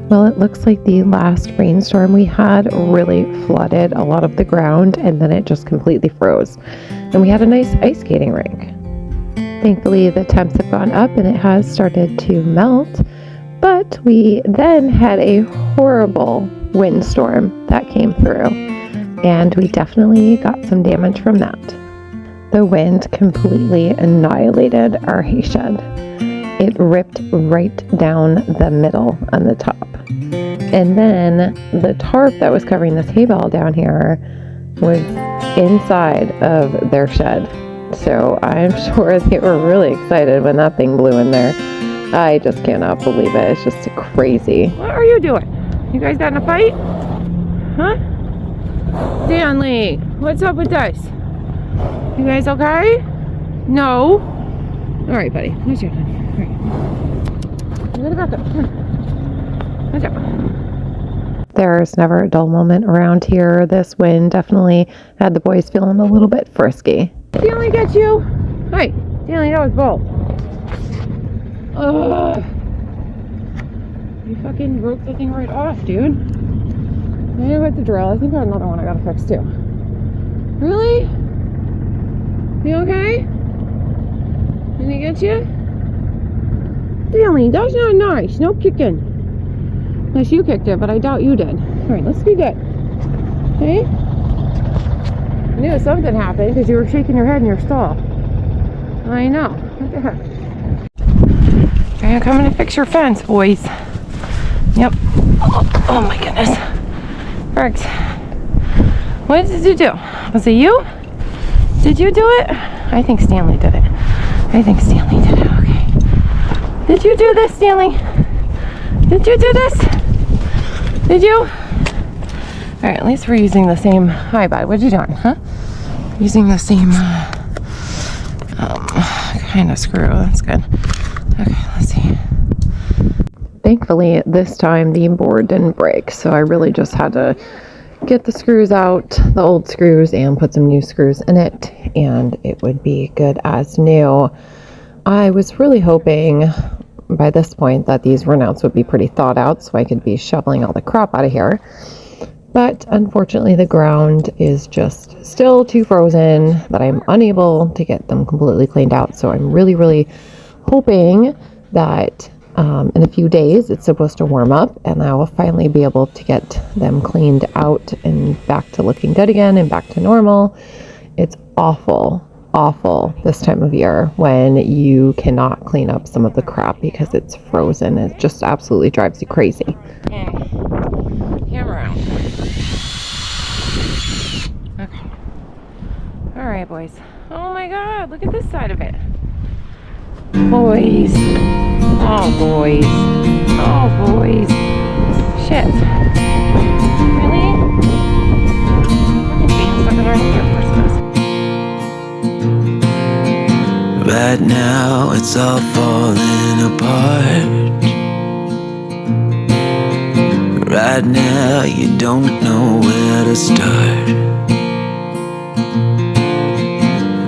Well, it looks like the last rainstorm we had really flooded a lot of the ground, and then it just completely froze. And we had a nice ice skating rink. Thankfully, the temps have gone up and it has started to melt, but we then had a horrible windstorm that came through, and we definitely got some damage from that. The wind completely annihilated our hay shed. It ripped right down the middle on the top. And then the tarp that was covering this hay bale down here was inside of their shed. So I'm sure they were really excited when that thing blew in there. I just cannot believe it. It's just crazy. What are you doing? You guys got in a fight? Huh? Stanley, what's up with this? You guys okay? No? All right, buddy. What's your name? All right. You're gonna back up. What's up? There's never a dull moment around here. This wind definitely had the boys feeling a little bit frisky. Stanley, get you? Hey, Stanley, that was bold. Ugh. You fucking broke the thing right off, dude. I know what the drill. I think I have another one I gotta fix too. Really? You okay? Did he get you? Stanley, that's not nice. No kicking. Unless you kicked it, but I doubt you did. Alright, let's be good. Okay? I knew something happened because you were shaking your head in your stall. I know. What the heck? I'm coming to fix your fence, boys. Yep. Oh my goodness. Bergs. What did you do? Was it you? Did you do it? I think Stanley did it. I think Stanley did it. Okay. Did you do this, Stanley? Did you do this? Did you? Alright, at least we're using the same... Hi, bud. What you doing, huh? Using the same kind of screw. That's good. Okay, let's see. Thankfully, this time the board didn't break, so I really just had to get the screws out, the old screws, and put some new screws in it, and it would be good as new. I was really hoping by this point that these runouts would be pretty thawed out so I could be shoveling all the crop out of here. But unfortunately, the ground is just still too frozen that I'm unable to get them completely cleaned out. So I'm really, really hoping that in a few days it's supposed to warm up and I will finally be able to get them cleaned out and back to looking good again and back to normal. It's awful this time of year when you cannot clean up some of the crop because it's frozen. It just absolutely drives you crazy. Camera around. Okay. All right, boys. Oh my God, look at this side of it. Boys. Oh, boys. Oh, boys. Shit. Really? Being stuck in our hair versus. Right now, it's all falling apart. Right now, you don't know where to start.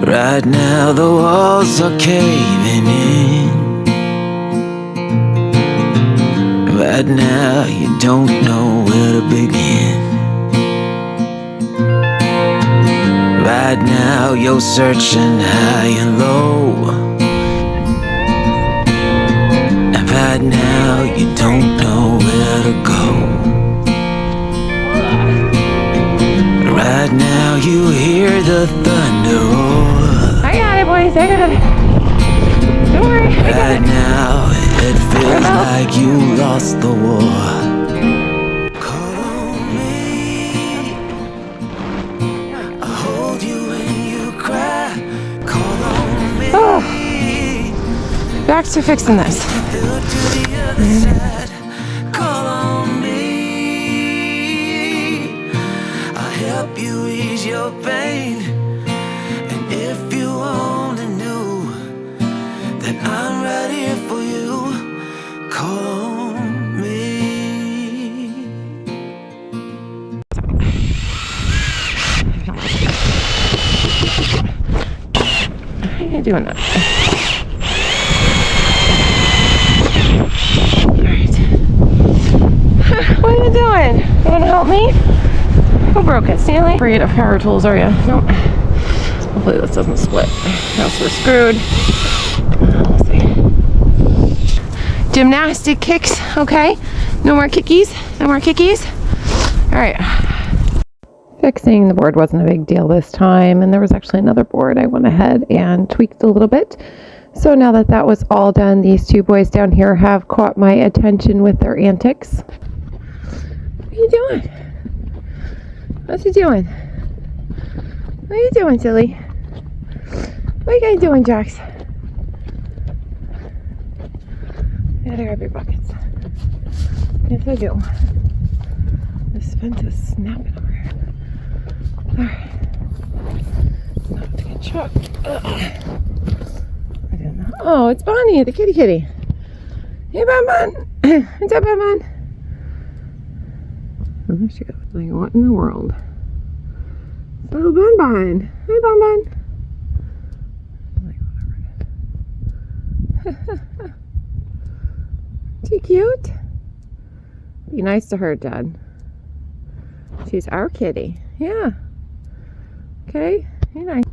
Right now, the walls are caving in. Right now, you don't know where to begin. Right now, you're searching high and low. And right now, you don't know where to go. Right now, you hear the thunder roar. I got it, boys. I got it. Don't worry. Right now, it feels like you lost the war. Call on me. I'll hold you when you cry. Call on me. Oh. Back to fixing this. To the other side. Call on me. I'll help you ease your pain. And if you only knew that I'm right here for you, call on me. How are you doing that? Alright. What are you doing? You want to help me? Who broke it? Stanley? Afraid of power tools, are you? Nope. Hopefully this doesn't split. Else we're screwed. Let's see. Gymnastic kicks, okay? No more kickies? No more kickies? Alright. Fixing the board wasn't a big deal this time, and there was actually another board I went ahead and tweaked a little bit. So now that that was all done, these two boys down here have caught my attention with their antics. What are you doing? What's he doing? What are you doing, silly? What are you guys doing, Jax? You gotta grab your buckets. Yes, I do. This fence is snapping over here. Alright. Not to get shocked. Oh, it's Bonnie, the kitty. Hey, Bonbon. What's up, Bonbon? Oh, there she goes. Like, what in the world? Oh, Bonbon. Hey, Bonbon. Like, whatever. She cute? Be nice to her, Dad. She's our kitty. Yeah. Okay. Be nice.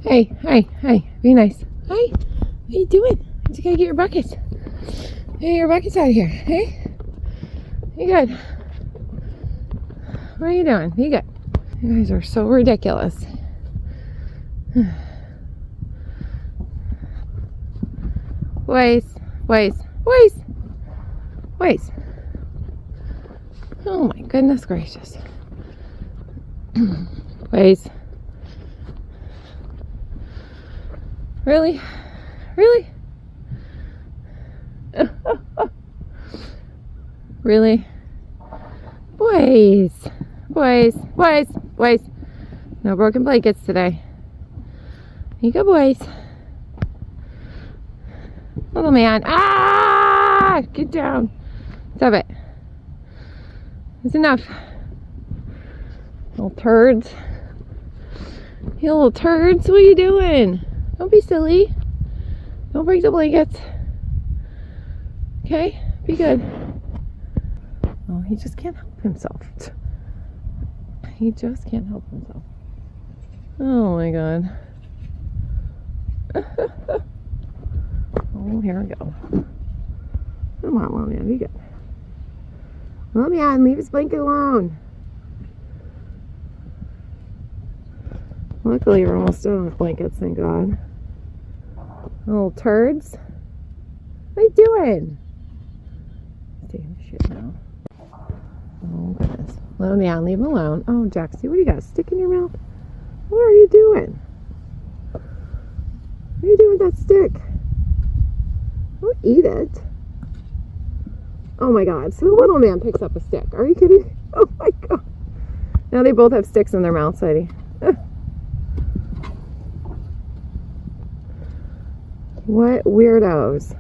Hey. Be nice. Hi. What are you doing? You gotta get your buckets. Hey, your buckets out of here. Hey. You good? What are you doing? You good? You guys are so ridiculous. Boys. Oh my goodness gracious. Boys. Really? Really? Boys. No broken blankets today. Here you go, boys. Little man. Ah! Get down. Stop it. It's enough. Little turds. You little turds. What are you doing? Don't be silly. Don't break the blankets. Okay? Be good. Oh, he just can't help himself. He just can't help himself. Oh my God. Oh, here we go. Come on, little man. Be good. Little man, leave his blanket alone. Luckily, you're almost done with blankets, thank God. Little turds. What are you doing? He's taking the shit now. Oh, goodness. Little man, leave him alone. Oh, Jaxie, what do you got? A stick in your mouth? What are you doing? What are you doing with that stick? Don't eat it. Oh my God. So the little man picks up a stick. Are you kidding? Oh my God. Now they both have sticks in their mouths, Heidi. What weirdos.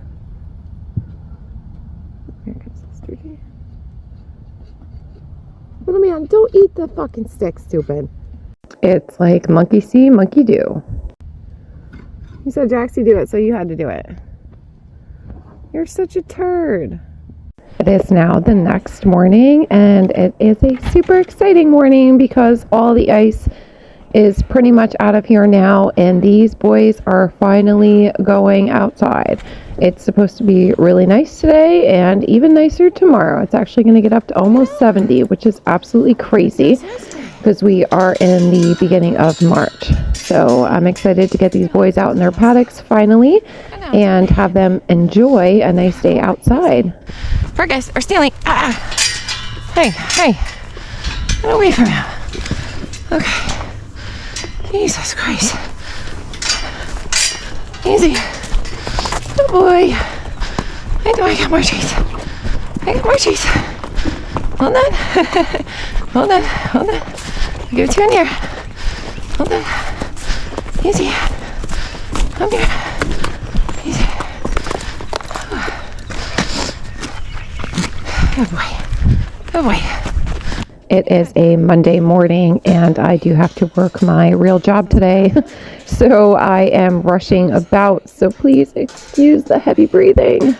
Here comes Sister G. Little man, don't eat the fucking stick, stupid. It's like monkey see, monkey do. You said Jaxie do it, so you had to do it. You're such a turd. It is now the next morning, and it is a super exciting morning because all the ice is pretty much out of here now, and these boys are finally going outside. It's supposed to be really nice today and even nicer tomorrow. It's actually going to get up to almost 70, which is absolutely crazy because we are in the beginning of March. So I'm excited to get these boys out in their paddocks finally and have them enjoy a nice day outside. Fergus or Stanley. Hey, get away from him. Okay. Jesus Christ. Easy. Good boy. I got more cheese. Hold on. Hold on. I'll give it to you in here. Hold on. Easy. Come here. Easy. Good boy. It is a Monday morning, and I do have to work my real job today. So I am rushing about. So please excuse the heavy breathing.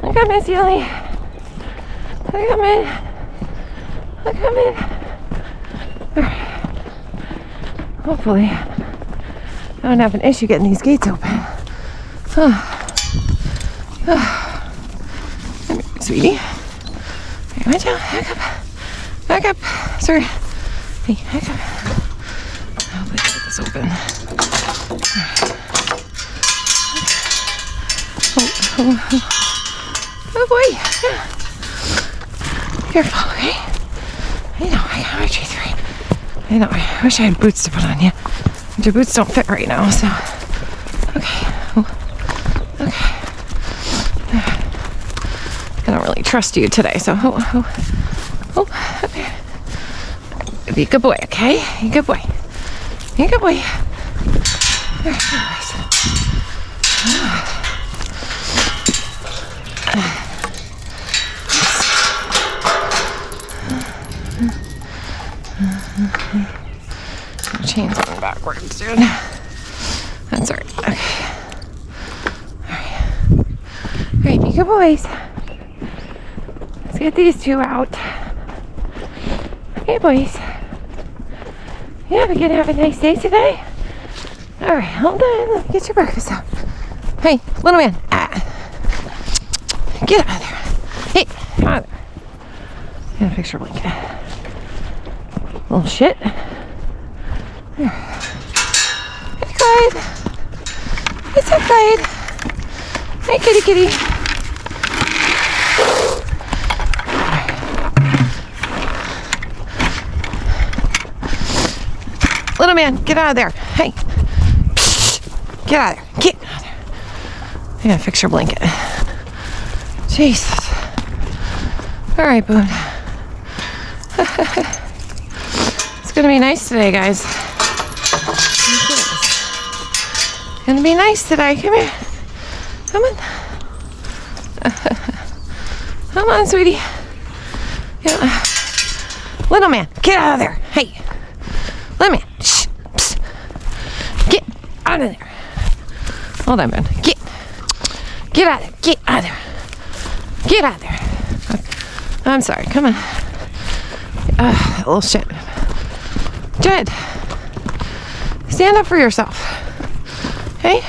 I got Miss Yuli. I'm coming. I'm coming. Alright. Hopefully, I don't have an issue getting these gates open. Come here, sweetie. Hey, watch out. Back up. Back up. Sorry. Hey, back up. I'll get this open. Oh boy. Yeah. Careful, okay? I know, I got my tree through. I know, I wish I had boots to put on you. But your boots don't fit right now, so. Okay. Oh. Okay. I don't really trust you today, so. Okay. Be a good boy, okay? Be a good boy. Be a good boy. There, good boys. Chains going backwards, dude. That's alright. Okay. Alright, be good boys. Let's get these two out. Okay, boys. Yeah, we gonna have a nice day today. Alright, hold on. Let me get your breakfast out. Hey, little man. Get out of there. Hey, out of there. Gotta fix your blanket. Little shit. There. Hey, Clyde. What's up, Clyde? Hey, kitty, kitty. Little man, get out of there. Hey. Get out of there. Get out of there. I gotta fix your blanket. Jesus. All right, Boone. It's gonna be nice today, guys. It's gonna be nice today. Come here. Come on. Come on, sweetie. Yeah. Little man, get out of there. Hey. Little man. Shh. Psst. Get out of there. Hold on, man. Get out of there. Get out of there. Get out of there. I'm sorry. Come on. Little shit. Jed. Stand up for yourself. Okay?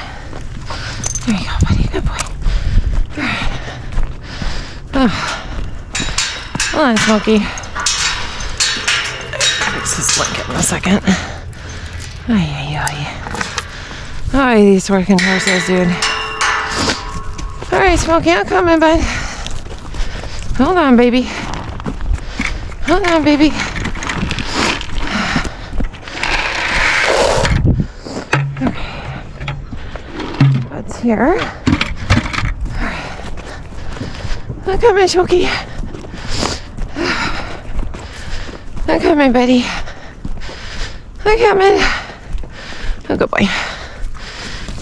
There you go, buddy. Good boy. All right. Oh. Hold on, Smokey. Fix this blanket in a second. Ay, these working horses, dude. All right, Smokey, I'm coming, bud. Hold on, baby. Hold on, baby. Okay. What's here? All right. I'm coming, Smokey. I'm coming, buddy. I'm coming. Oh, good boy.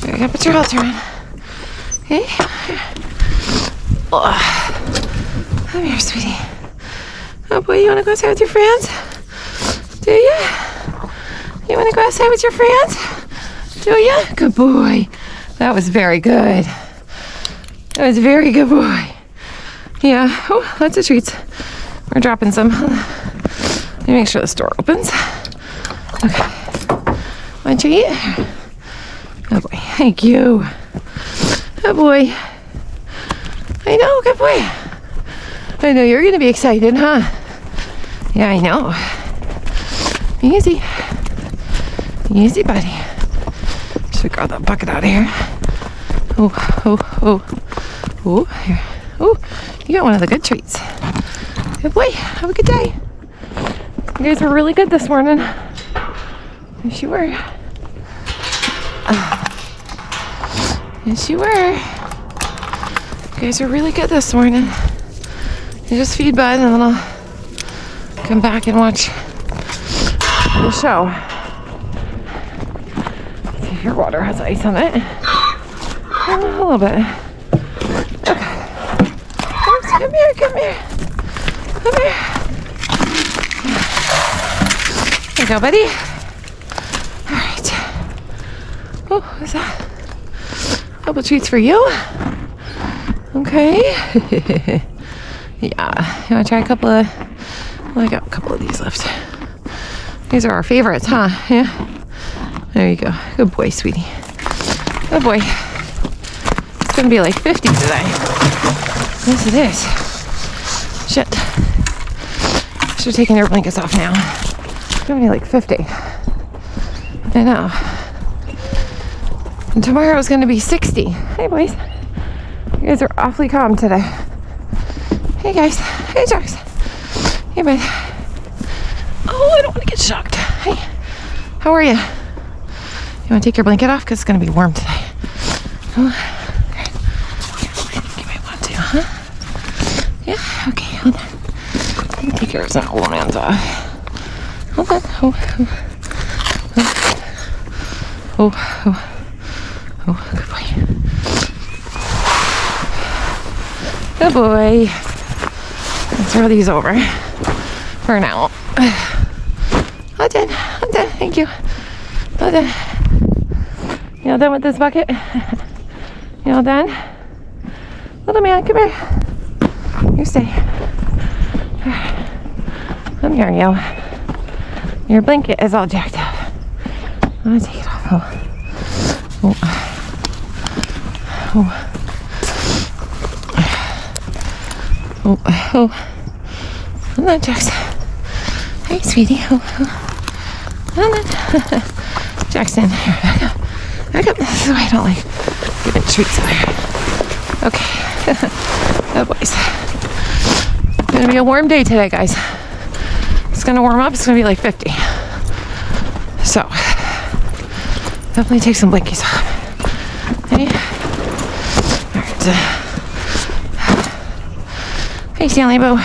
I gotta put your halter on. Okay? Oh. Come here, sweetie. Oh boy, you wanna go outside with your friends? Do you? You wanna go outside with your friends? Do you? Good boy. That was very good. That was very good boy. Yeah. Oh, lots of treats. We're dropping some. Let me make sure this door opens. Okay. One treat. Oh boy. Thank you. Oh boy. I know, good boy. I know you're gonna be excited, huh? Yeah, I know. Easy. Easy, buddy. Should grab that bucket out of here. Oh. Oh, here. Oh, you got one of the good treats. Good boy. Have a good day. You guys were really good this morning. Yes, you were. Yes, you were. You guys are really good this morning. You just feed Bud and then I'll come back and watch the show. See if your water has ice on it. A little bit. Okay. Come here. Come here. There you go, buddy. All right. Oh, what's that? Couple treats for you. Okay. Yeah, you want to try a couple of, well, I got a couple of these left. These are our favorites, huh? Yeah. There you go. Good boy, sweetie. Good boy. It's gonna be like 50 today. Yes, it is. Shit. Should have taken your blankets off now. It's gonna be like 50. I know. And tomorrow is gonna be 60. Hey, boys. You guys are awfully calm today. Hey, guys. Hey, Jax. Hey, bud. Oh, I don't want to get shocked. Hey, how are you? You want to take your blanket off? Because it's going to be warm today. Oh, okay. I think you might want to, huh? Yeah, okay, hold on. Let me take yours and old man's off. Hold on. Oh, good boy. Good boy. Let's throw these over for now. All done. Thank you. All done. You all done with this bucket? You all done? Little man, come here. You stay. Come here, you. Your blanket is all jacked up. I'm gonna take it off. Oh. Hold on, Jackson. Hey, sweetie. Hold on. Jackson, here, back up. This is why I don't like giving treats away. Okay. Oh, boys. It's gonna be a warm day today, guys. It's gonna warm up. It's gonna be like 50. So, definitely take some blankies off. Okay? Alright. Hey, Stanley Boo.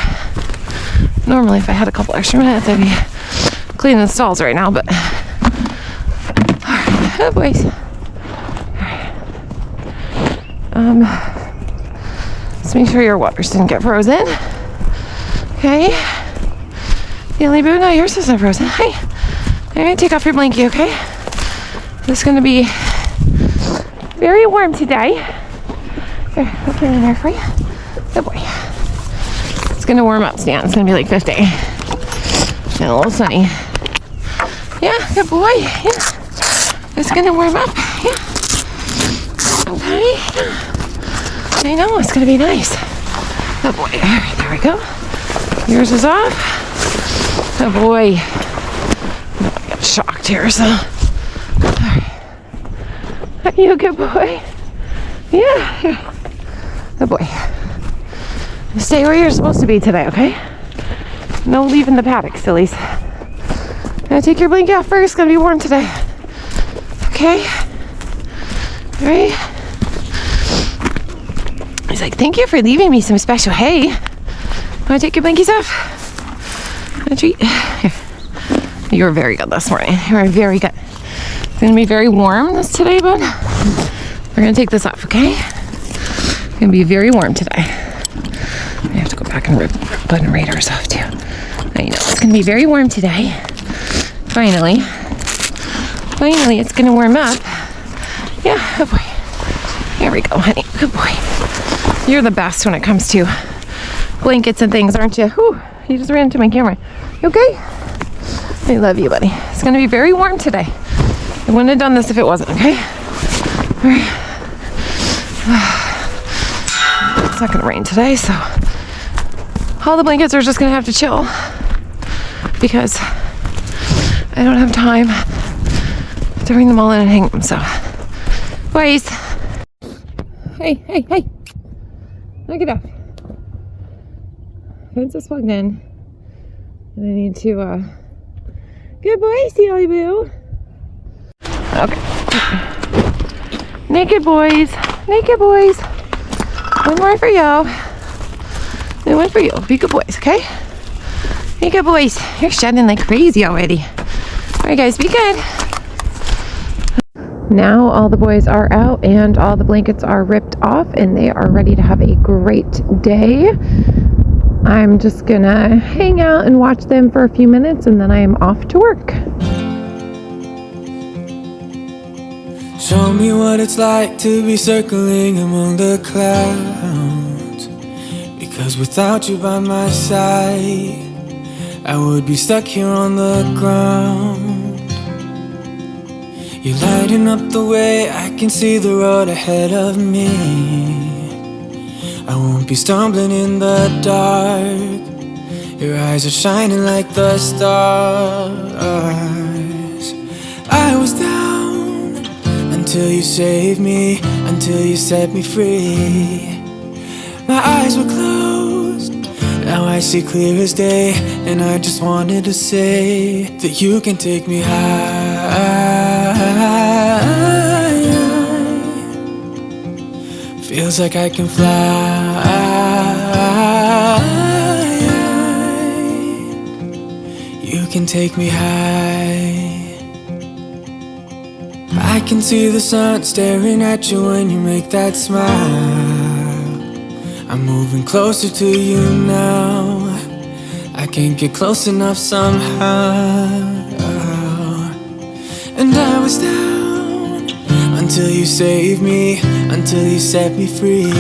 Normally, if I had a couple extra minutes, I'd be cleaning the stalls right now, but... Alright, oh, boys. Let's make sure your waters didn't get frozen. Okay. Stanley Boo, no, yours isn't frozen. Hey. Alright, take off your blankie, okay? It's gonna be very warm today. Here, I'll put it in there for you. Good boy. It's gonna warm up, Stan. It's gonna be like 50. And a little sunny. Yeah, good boy. Yeah. It's gonna warm up. Yeah. Okay. I know, it's gonna be nice. Good boy. Alright, there we go. Yours is off. Good boy. No, I got shocked here, so. Alright. Are you a good boy? Yeah. Here. Good boy. Stay where you're supposed to be today, okay? No leaving the paddock, sillies. Now take your blanket off first. It's gonna be warm today. Okay? Alright? He's like, thank you for leaving me some special hay. Wanna take your blankies off? A treat. Here. You were very good this morning. You were very good. It's gonna be very warm today, bud. We're gonna take this off, okay? It's gonna be very warm today. I have to go back and rip Bud and Raiders off too. I know, it's gonna be very warm today. Finally, it's gonna warm up. Yeah, good boy. There we go, honey. Good boy. You're the best when it comes to blankets and things, aren't you? Whew, you just ran into my camera. You okay? I love you, buddy. It's gonna be very warm today. I wouldn't have done this if it wasn't, okay? All right. It's not gonna rain today, so all the blankets are just gonna have to chill because I don't have time to bring them all in and hang them, so. Boys. Hey. Knock it off. Fence is plugged in. And I need to, good boy, Steely Boo. Okay. Naked boys. One more for you. And one for you. Be good boys, okay? Be good boys. You're shedding like crazy already. Alright guys, be good. Now all the boys are out and all the blankets are ripped off and they are ready to have a great day. I'm just gonna hang out and watch them for a few minutes and then I am off to work. Show me what it's like to be circling among the clouds, because 'cause without you by my side, I would be stuck here on the ground. You're lighting up the way, I can see the road ahead of me. I won't be stumbling in the dark. Your eyes are shining like the stars. I was down until you saved me, until you set me free. My eyes were closed, now I see clear as day. And I just wanted to say that you can take me high. Feels like I can fly. You can take me high. I can see the sun staring at you when you make that smile. I'm moving closer to you now. I can't get close enough somehow. And I was down until you saved me, until you set me free.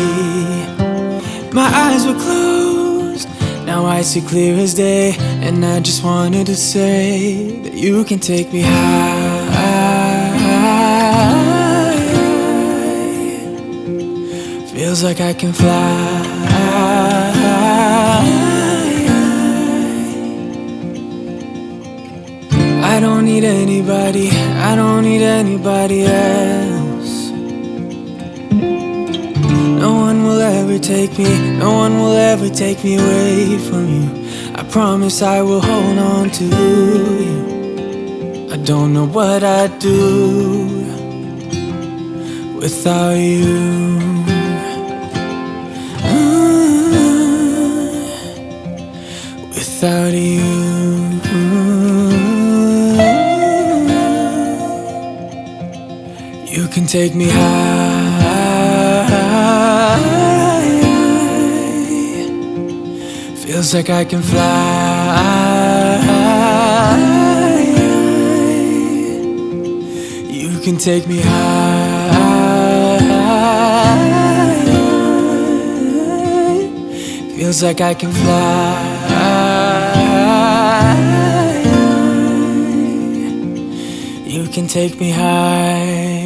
My eyes were closed, now I see clear as day. And I just wanted to say that you can take me high. Feels like I can fly. I don't need anybody, I don't need anybody else. No one will ever take me, no one will ever take me away from you. I promise I will hold on to you. I don't know what I'd do without you. Without you. You can take me high. Feels like I can fly. You can take me high. Feels like I can fly. You can take me high.